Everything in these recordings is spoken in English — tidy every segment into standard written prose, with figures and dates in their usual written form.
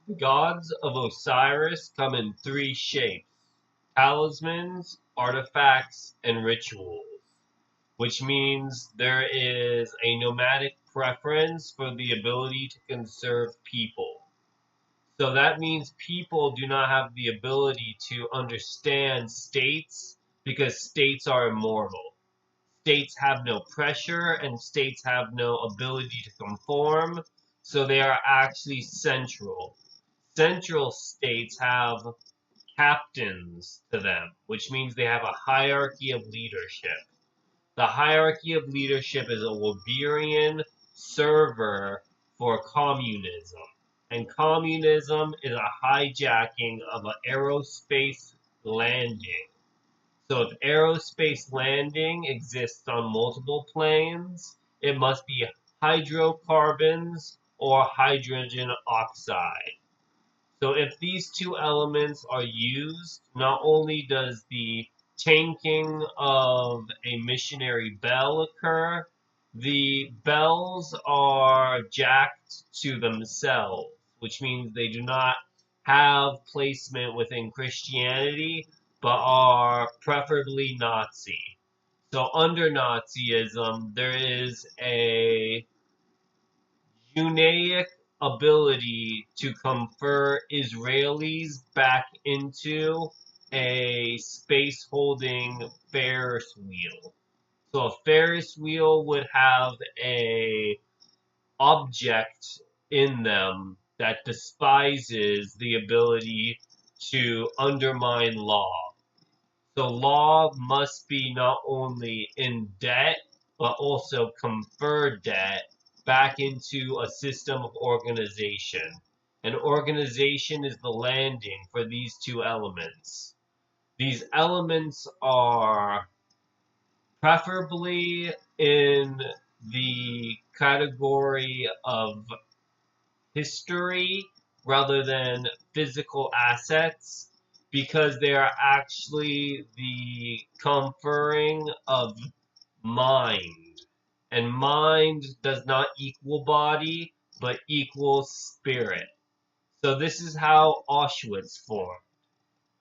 The gods of Osiris come in three shapes: talismans, artifacts, and rituals, which means there is a nomadic preference for the ability to conserve people. So that means people do not have the ability to understand states because states are immortal. States have no pressure and states have no ability to conform, so they are actually central. Central states have captains to them, which means they have a hierarchy of leadership. The hierarchy of leadership is a Weberian server for communism. And communism is a hijacking of an aerospace landing. So if aerospace landing exists on multiple planes, it must be hydrocarbons or hydrogen oxide. So if these two elements are used, not only does the tanking of a missionary bell occur, the bells are jacked to themselves, which means they do not have placement within Christianity, but are preferably Nazi. So under Nazism, there is a Unaic ability to convert Israelis back into a space holding Ferris wheel. So a Ferris wheel would have a object in them that despises the ability to undermine law. So law must be not only in debt, but also confer debt back into a system of organization. And organization is the landing for these two elements. These elements are preferably in the category of history rather than physical assets because they are actually the conferring of mind. And mind does not equal body, but equals spirit. So this is how Auschwitz formed.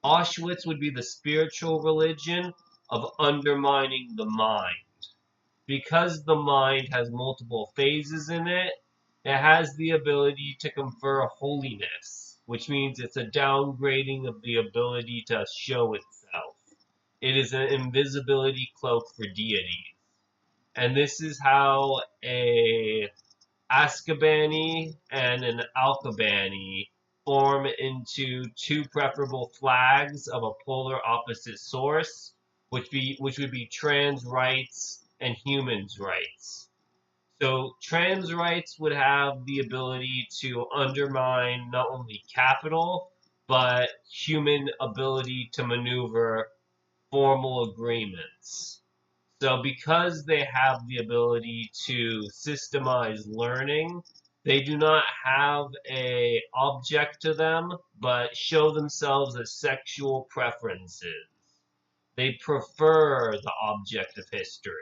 Auschwitz would be the spiritual religion of undermining the mind. Because the mind has multiple phases in it, it has the ability to confer holiness, which means it's a downgrading of the ability to show itself. It is an invisibility cloak for deities. And this is how a Azkbany and an Alkabany form into two preferable flags of a polar opposite source, which would be trans rights and humans rights. So trans rights would have the ability to undermine not only capital, but human ability to maneuver formal agreements. So because they have the ability to systemize learning, they do not have a object to them, but show themselves as sexual preferences. They prefer the object of history.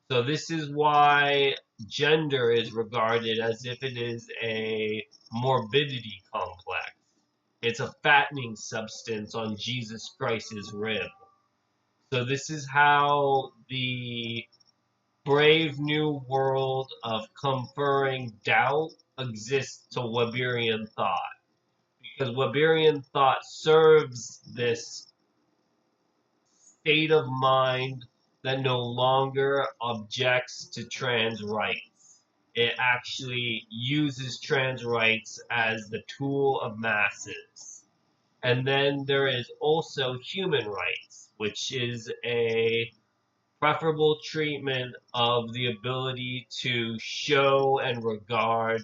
So this is why gender is regarded as if it is a morbidity complex. It's a fattening substance on Jesus Christ's rib. So this is how the brave new world of conferring doubt exists to Weberian thought. Because Weberian thought serves this state of mind that no longer objects to trans rights. It actually uses trans rights as the tool of masses. And then there is also human rights, which is a preferable treatment of the ability to show and regard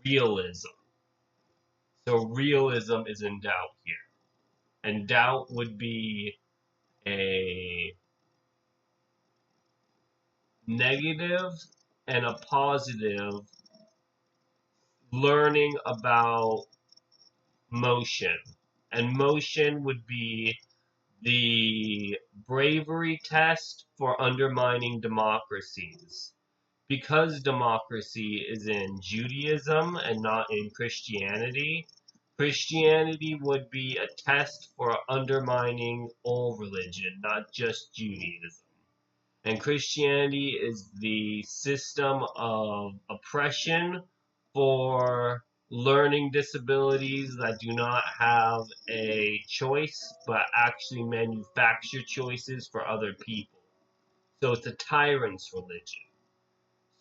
realism. So realism is in doubt here. And doubt would be a negative and a positive learning about motion. And motion would be the bravery test for undermining democracies. because democracy is in Judaism and not in Christianity, Christianity would be a test for undermining all religion, not just Judaism. And Christianity is the system of oppression for learning disabilities that do not have a choice, but actually manufacture choices for other people. So it's a tyrant's religion.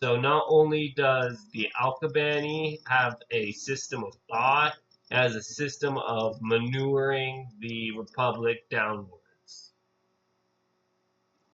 So not only does the Alkabany have a system of thought, it has a system of manuring the republic downward.